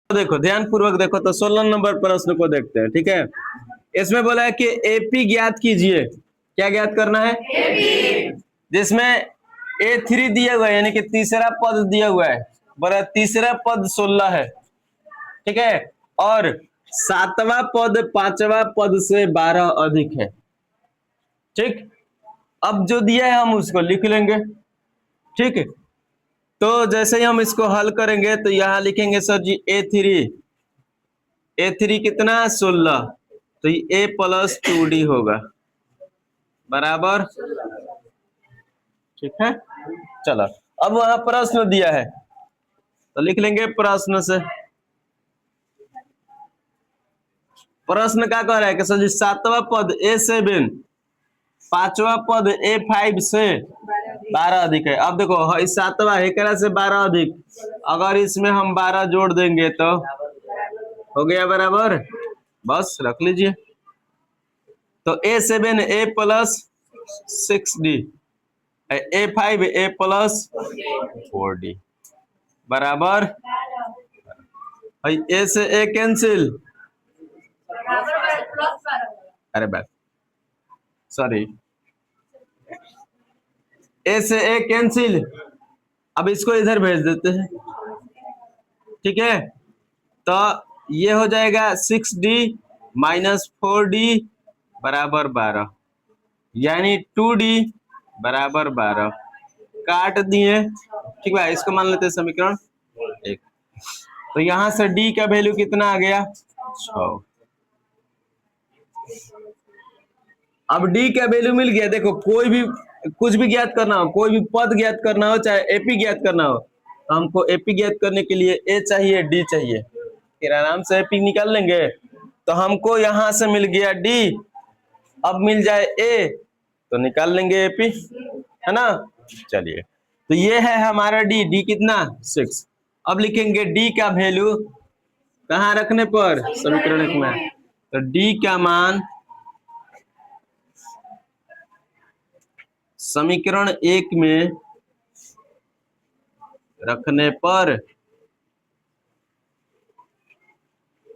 देखो ध्यान पूर्वक देखो तो 16 नंबर प्रश्न को देखते हैं। ठीक है, इसमें बोला है कि एपी ज्ञात कीजिए। क्या ज्ञात करना है? एपी। जिसमें A3 दिया हुआ है, यानी कि तीसरा पद दिया हुआ है। बोला तीसरा पद 16 है। ठीक है, और सातवां पद पांचवा पद से 12 अधिक है। ठीक, अब जो दिया है हम उसको लिख लेंगे। ठीक, तो जैसे ही हम इसको हल करेंगे तो यहां लिखेंगे सर जी A3 कितना 16, तो ये A प्लस 2D होगा बराबर। ठीक है, चलो अब वहां प्रश्न दिया है तो लिख लेंगे प्रश्न से। प्रश्न क्या कह रहा है कि सर जी सातवां पद A7, पांचवा पद A5 से 12 अधिक है। अब देखो इस सातवां एकरा से 12 अधिक, अगर इसमें हम 12 जोड़ देंगे तो हो गया बराबर। बस रख लीजिए। तो A7 A plus 6D, A5 A plus 4D बराबर। A से A कैंसिल, अरे बात सॉरी, A से A कैंसिल। अब इसको इधर भेज देते हैं। ठीक है, तो ये हो जाएगा 6D माइनस 4D बराबर 12, यानी 2D बराबर 12 काट दिए। ठीक है, इसको मान लेते हैं समीकरण 1। तो यहां से D का वैल्यू कितना आ गया 6। अब D का वैल्यू मिल गया। देखो कोई भी कुछ भी ज्ञात करना हो, कोई भी पद ज्ञात करना हो, चाहे एपी ज्ञात करना हो, तो हमको एपी ज्ञात करने के लिए A चाहिए D चाहिए, फिर आराम से एपी निकाल लेंगे। तो हमको यहां से मिल गया D, अब मिल जाए A तो निकाल लेंगे एपी, है ना। चलिए, तो ये है हमारा D कितना 6। अब लिखेंगे D का वैल्यू कहाँ रखने पर, समीकरण 1 में। तो D का मान समीकरण 1 में रखने पर,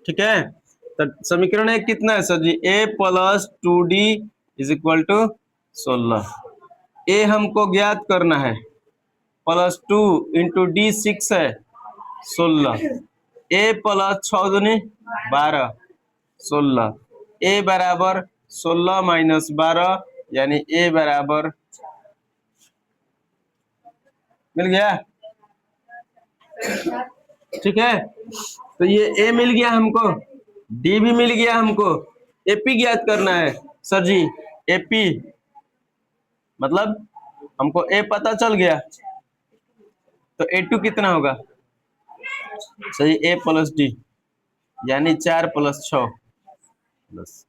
ठीक है, तो समीकरण 1 कितना है sir ji, A plus 2D is equal to 16। A हमको ज्ञात करना है, प्लस 2 इंटू D 6 है 16, A प्लस 6 दूनी 12 16, A बराबर 16 माइनस 12, यानी A बराबर मिल गया। ठीक है, तो ये A मिल गया हमको, D भी मिल गया हमको, AP ज्ञात करना है सर जी। AP मतलब हमको A पता चल गया, तो A2 कितना होगा सही, A प्लस D यानी 4 प्लस 6 प्लस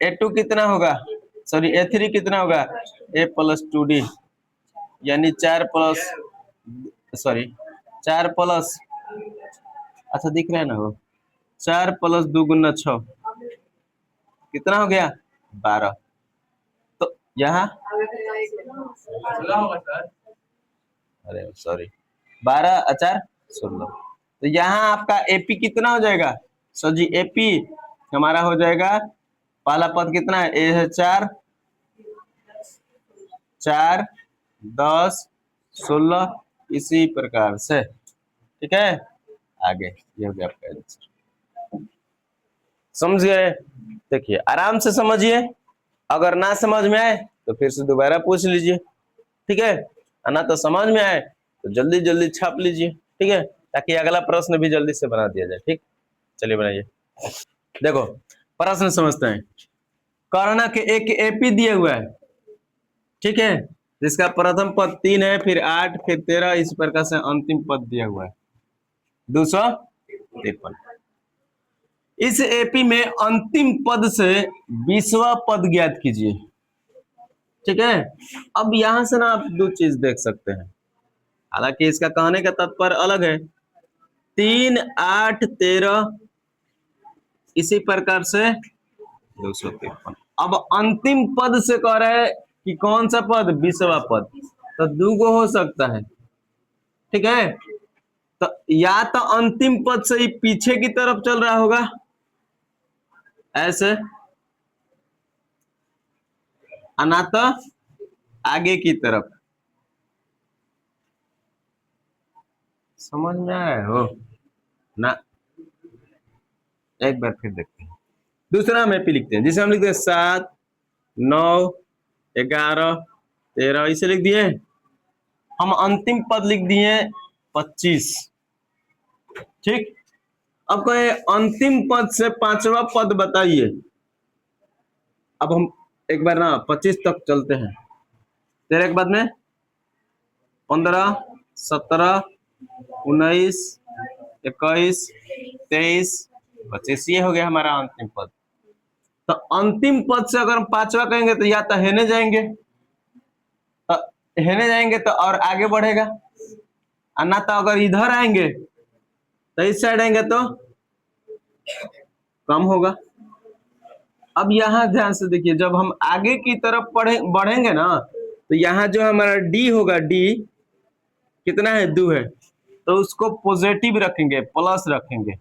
A2 कितना होगा सॉरी A3 कितना होगा, A प्लस 2D यानी 4 प्लस सॉरी 4 प्लस, अच्छा दिख रहा है ना वो, 4 प्लस 2 गुना 6 कितना हो गया 12। तो यहाँ अरे सॉरी 12 4 16, तो यहाँ आपका एपी कितना हो जाएगा सर जी, एपी हमारा हो जाएगा, पहला पद कितना है, ए है 4 4 10 16, इसी प्रकार से। ठीक है, आगे ये हो गया आपका आंसर। समझ गए? देखिए आराम से समझिए, अगर ना समझ में आए तो फिर से दोबारा पूछ लीजिए। ठीक है, ना तो समझ में आए तो जल्दी जल्दी छाप लीजिए। ठीक है, ताकि अगला प्रश्न भी जल्दी से बना दिया जाए। ठीक, चलिए बनाइए। देखो प्रश्न समझते हैं। करना के एक एपी दिया हुआ है, ठीक है, जिसका प्रथम पद 3 है, फिर 8, फिर 13, इस प्रकार से अंतिम पद दिया हुआ है 253। इस एपी में अंतिम पद से 20वां पद ज्ञात कीजिए। ठीक है, अब यहां से ना आप दो चीज देख सकते हैं, हालांकि इसका कहने का तात्पर्य अलग है। 3 8 13 इसी प्रकार से 253। अब अंतिम पद से कह रहे हैं कि कौन सा पद, 20वां पद, तो दो गो हो सकता है। ठीक है, तो या तो अंतिम पद से ही पीछे की तरफ चल रहा होगा ऐसे, ना तो आगे की तरफ। समझ में आया हो ना? एक बार फिर देखते हैं। दूसरा हम एपी लिखते हैं, जिसे हम लिखते हैं 7, 9, 11, 13, इसे लिख दिए। हम अंतिम पद लिख दिए 25। ठीक, अब कहे अंतिम पद से पांचवा पद बताइए। अब हम एक बार ना 25 तक चलते हैं, 13 के बाद में 15, 17, 19, 21, 23, 25, ये हो गया हमारा अंतिम पद। तो अंतिम पद से अगर हम पांचवा कहेंगे तो या तो हेने जाएंगे, तो और आगे बढ़ेगा, और ना तो अगर इधर आएंगे तो इस साइड आएंगे तो कम होगा। अब यहाँ ध्यान से देखिए, जब हम आगे की तरफ बढ़ेंगे ना, तो यहाँ जो हमारा डी होगा, डी कितना है, 2 है, तो उसको पॉजिटिव रखेंगे, प्लस रखेंगे।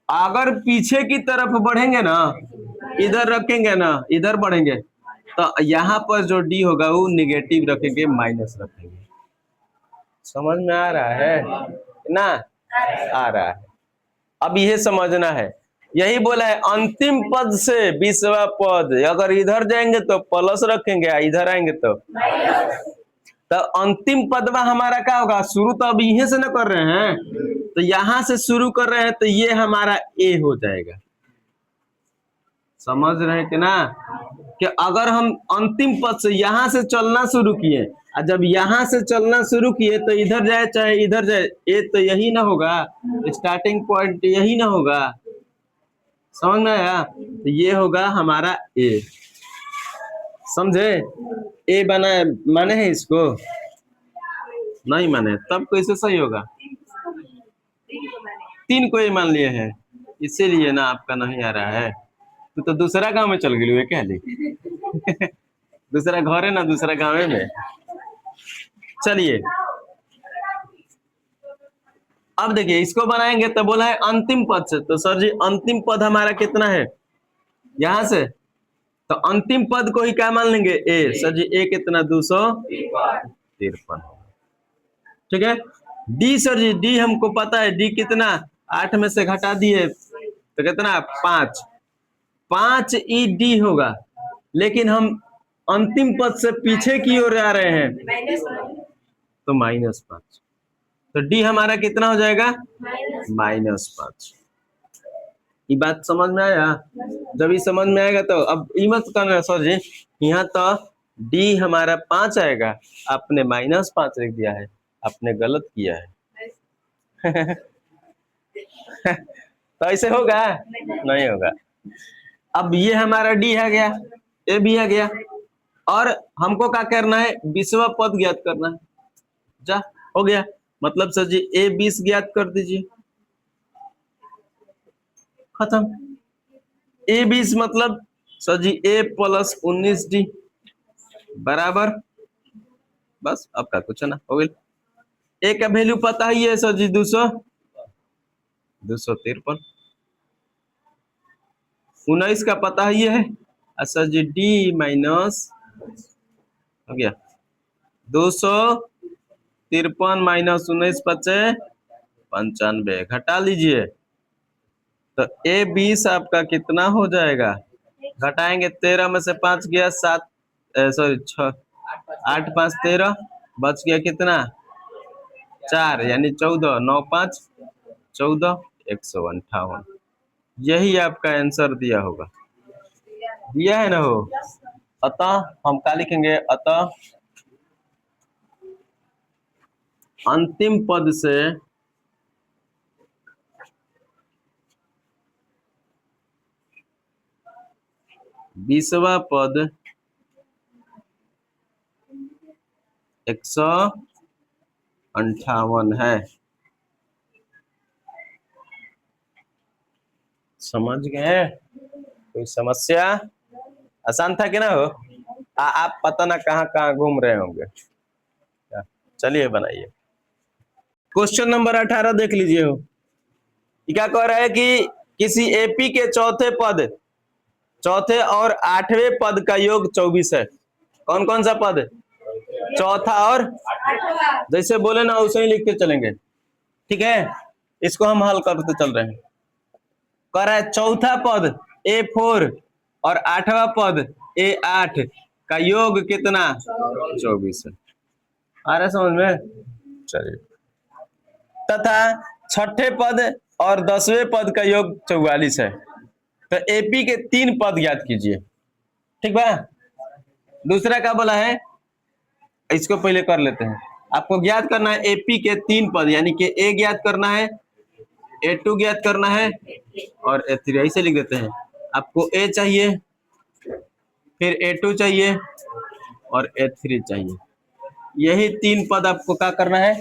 अगर पीछे की तरफ बढ़ेंगे ना, इधर रखेंगे ना, इधर बढ़ेंगे, तो यहाँ पर जो डी होगा वो निगेटिव रखेंगे, माइनस रखेंगे। समझ में आ रहा है ना? आ रहा है। अब यह समझना है, यही बोला है अंतिम पद से 20वां पद, अगर इधर जाएंगे तो प्लस रखेंगे, इधर आएंगे तो अंतिम पद में हमारा क्या होगा, शुरू तो अब यहीं से न कर रहे हैं, तो यहां से शुरू कर रहे हैं, तो ये हमारा ए हो जाएगा। समझ रहे हैं कि ना? कि अगर हम अंतिम पद से यहां से चलना शुरू किए, और जब यहां से चलना शुरू किए तो इधर जाए चाहे इधर जाए, ए तो यही ना होगा, स्टार्टिंग पॉइंट यही ना होगा। समझ में आया? तो ये होगा हमारा ए। समझे? ए बना माने है इसको, नहीं माने तब कैसे सही होगा? 3 को ए मान लिए हैं, इसीलिए ना आपका नहीं आ रहा है। तो दूसरा गांव में चल गई क्या ली? दूसरा घर है ना, दूसरा गांव में। चलिए अब देखिए, इसको बनाएंगे तो बोला है अंतिम पद से, तो सर जी अंतिम पद हमारा कितना है यहां से, तो अंतिम पद को ही क्या मान लेंगे, ए। सर जी ए कितना, 253। ठीक है। डी सर जी, डी हमको पता है, डी कितना, 8 में से घटा दिए तो कितना, 5। 5 ई डी होगा, लेकिन हम अंतिम पद से पीछे की ओर आ रहे हैं, तो -5। तो डी हमारा कितना हो जाएगा, -5। ये बात समझ में आया? जब ये समझ में आएगा तो अब ये मत करना सर जी, यहाँ तो डी हमारा 5 आएगा, आपने -5 लिख दिया है, आपने गलत किया है। तो ऐसे होगा? नहीं होगा। अब ये हमारा डी आ गया, ए भी आ गया, और हमको क्या करना है, 20वां पद ज्ञात करना है। जा हो गया, मतलब सर जी ए 20 ज्ञात कर दीजिए, खत्म। ए 20 मतलब सर जी ए प्लस 19 डी बराबर, बस आपका कुछ ना हो गया। ए का वैल्यू पता ही है सर जी, 253। 19 का पता ही है, सर जी डी माइनस हो गया 253 माइनस 19 बचे 95, घटा लीजिए तो ए 20 आपका कितना हो जाएगा, घटाएंगे 13 में से 5 गया 7, सॉरी 6, 8 5 13, बच गया कितना 4, यानी 14, 9 5 14, 158। यही आपका आंसर दिया होगा, दिया है ना हो। अतः हम क्या लिखेंगे, अतः अंतिम पद से बीसवा पद 158 है। समझ गए? कोई समस्या? आसान था कि ना हो? आप पता ना कहाँ कहाँ घूम रहे होंगे। चलिए बनाइए। क्वेश्चन नंबर 18 देख लीजिए हो। ये क्या कह रहा है कि किसी एपी के चौथे और 8वें पद का योग 24 है। कौन कौन सा पद? चौथा और जैसे बोले ना वैसे ही लिख के चलेंगे, ठीक है। इसको हम हल करते चल रहे हैं। कह रहा है चौथा पद A4 और 8वां पद A8 का योग कितना? 24 है। आ रहा है समझ में? चलिए। तथा छठे पद और 10वें पद का योग 44 है। तो एपी के 3 पद ज्ञात कीजिए, ठीक बा। दूसरा क्या बोला है, इसको पहले कर लेते हैं। आपको ज्ञात करना है एपी के 3 पद, यानी कि ए ज्ञात करना है, A2 ज्ञात करना है और A3। ऐसे लिख देते हैं। आपको ए चाहिए, फिर A2 चाहिए और A3 चाहिए। यही 3 पद आपको क्या करना है।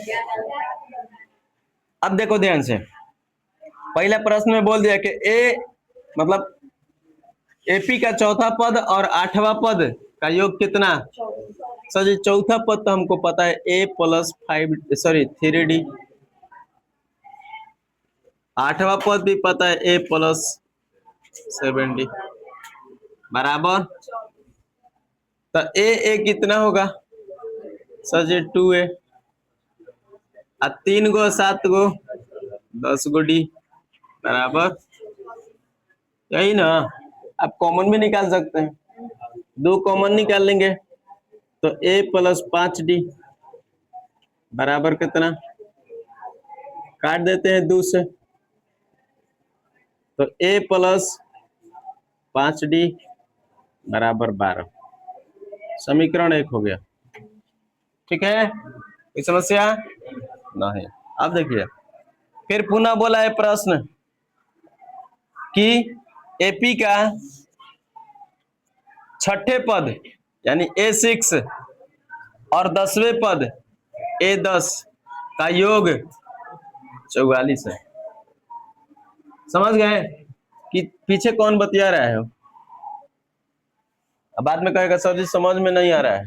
अब देखो ध्यान से, पहला प्रश्न में बोल दिया कि ए मतलब एपी का चौथा पद और 8वां पद का योग कितना? सर जी चौथा पद तो हमको पता है A+5 3D। 8वां पद भी पता है A+7D बराबर। तो ए कितना होगा? सर जी 2A। 3 गो 7 गो 10 गो D बराबर। यही ना, आप कॉमन भी निकाल सकते हैं। 2 कॉमन निकाल लेंगे तो A+5D बराबर कितना? काट देते हैं 2 से, तो A+5D बराबर 12। समीकरण 1 हो गया, ठीक है। कोई समस्या नहीं। अब देखिए, फिर पुनः बोला है प्रश्न कि एपी का छठे पद यानी A6 और 10वें पद A10 का योग 44 है। समझ गए कि पीछे कौन बतिया रहा है? अब बाद में कहेगा सर जी समझ में नहीं आ रहा है,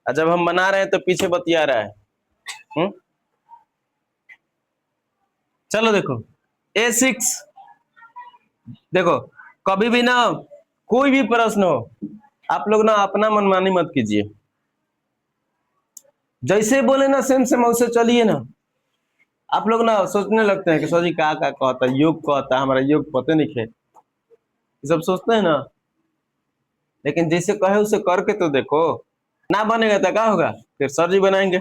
और जब हम बना रहे हैं तो पीछे बतिया रहा है। चलो देखो A6, देखो कभी भी ना कोई भी प्रश्न हो, आप लोग ना अपना मनमानी मत कीजिए। जैसे बोले ना सेम सेम वैसे चलिए ना। आप लोग ना सोचने लगते हैं कि सर जी क्या कहता है, योग कहता है, हमारा योग पते नहीं है, ये सब सोचते हैं ना। लेकिन जैसे कहे उसे करके तो देखो, ना बनेगा तो क्या होगा, फिर सर जी बनाएंगे।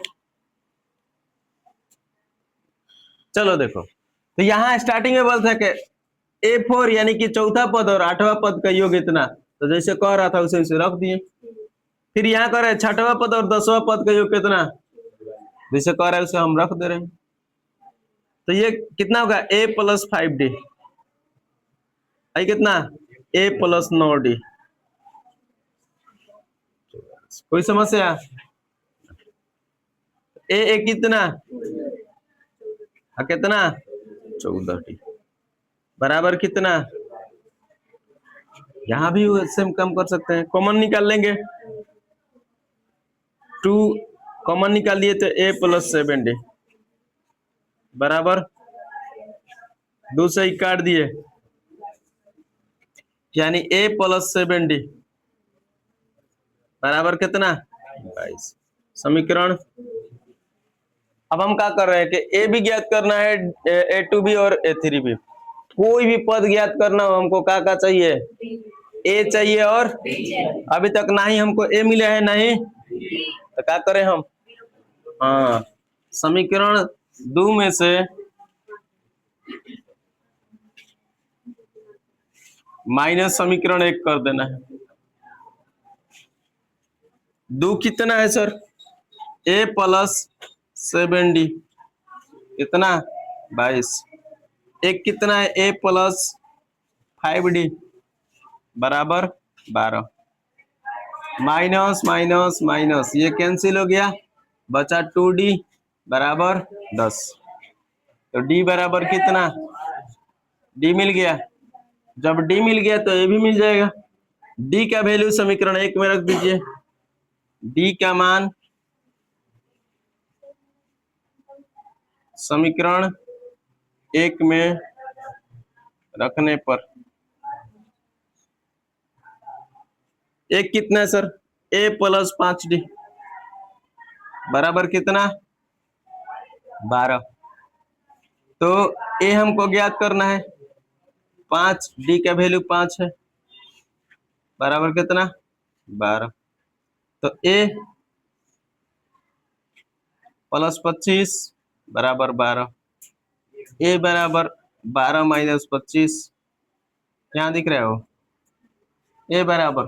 चलो देखो, तो यहाँ स्टार्टिंग में बोलता है कि A4 यानी कि चौथा पद और 8वां पद का योग इतना, तो जैसे कह रहा था उसे रख दिए। फिर यहाँ कह रहे हैं 6वां पद और 10वां पद का योग कितना, जैसे कह रहा है उसे हम रख दे रहे हैं। तो ये कितना होगा A+5D, कितना A+9D। कोई समस्या? ए कितना, कितना 14D बराबर कितना, यहां भी इससे हम कम कर सकते हैं, कॉमन निकाल लेंगे। 2 कॉमन निकाल दिए तो A+7D बराबर 2 से ही काट दिए, यानी A+7D बराबर कितना 22। समीकरण। अब हम क्या कर रहे हैं कि ए भी ज्ञात करना है, A2 भी और A3 भी। कोई भी पद ज्ञात करना हो हमको क्या चाहिए, ए चाहिए और अभी तक ना ही हमको ए मिला है, नहीं तो क्या करें हम, हाँ समीकरण 2 में से माइनस समीकरण 1 कर देना है। 2 कितना है सर, A+7D कितना 22। 1 कितना है A+5D बराबर 12। माइनस माइनस माइनस ये कैंसिल हो गया, बचा 2D बराबर 10। तो D बराबर कितना, D मिल गया। जब D मिल गया तो A भी मिल जाएगा। D का वैल्यू समीकरण 1 में रख दीजिए। D का मान समीकरण 1 में रखने पर एक कितना है सर? a प्लस 5d बराबर कितना? 12। तो a हमको ज्ञात करना है, 5, d का वैल्यू 5 है, बराबर कितना? 12। तो a प्लस 25 बराबर 12, a बराबर 12 माइनस 25, यहाँ दिख रहा है वो, a बराबर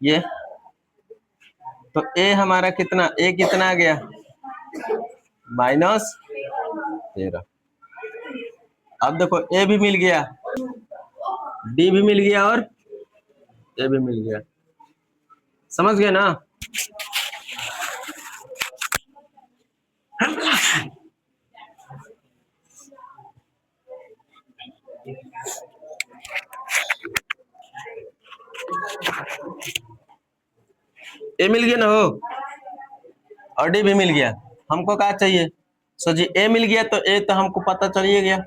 ये, तो a हमारा कितना? a कितना आ गया? -13। अब देखो a भी मिल गया, d भी मिल गया और a भी मिल गया, समझ गए ना? a मिल गया ना हो, और d भी मिल गया। हमको क्या चाहिए? सो जी a मिल गया, तो a तो हमको पता चल ही गया,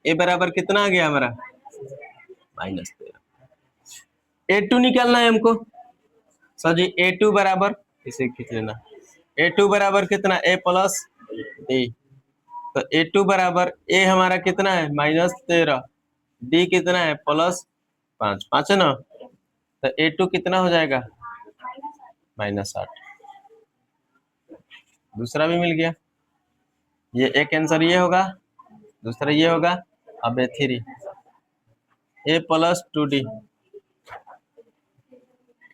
a बराबर कितना आ गया हमारा? -13। a2 निकालना है हमको। सो जी a2 बराबर, इसे खींच लेना, a2 बराबर कितना? a plus d। तो a2 बराबर a हमारा कितना है? -13, d कितना है? +5, 5 है ना? तो a2 कितना हो जाएगा? -8। दूसरा भी मिल गया, ये एक आंसर ये होगा, दूसरा ये होगा। अब a3 a plus 2d,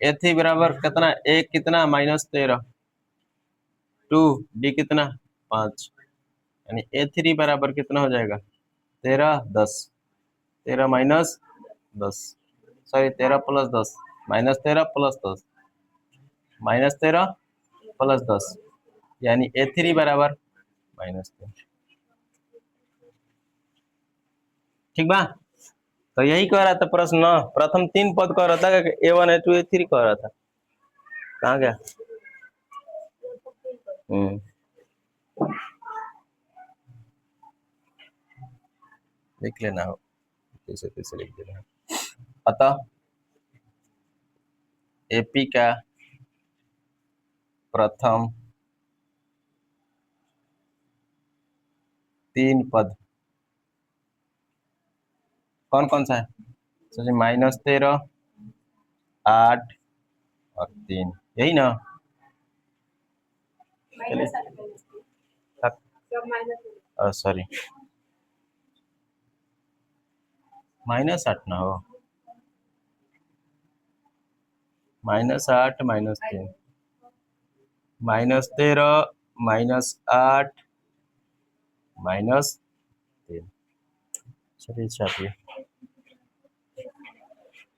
a3 बराबर कितना? a कितना? -13, 2d कितना? 5, यानी a3 बराबर कितना हो जाएगा? 13, 10, 13 minus 10, sorry 13 plus 10, -13 plus 10, -13 plus 10, यानी a3 बराबर -3। ठीक बा? तो यही कह रहा था प्रश्न, प्रथम 3 पद कह रहा था, a1 a2 a3 कह रहा था, कहाँ गया? लिख लेना हो, कैसे कैसे लिख देना। अतः एपी का प्रथम 3 पद कौन कौन सा है? सोचिए, -13, 8 और 3, यही ना? सॉरी, -8 ना हो, -8 -3, -13 -8 -3। चलिए छापिए,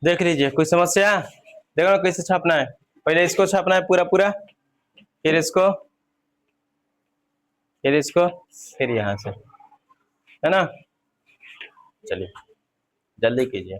देख लीजिए कोई समस्या? देखो कैसे छापना है, पहले इसको छापना है पूरा पूरा, फिर इसको, फिर इसको, फिर यहाँ से, है ना? चलिए जल्दी कीजिए।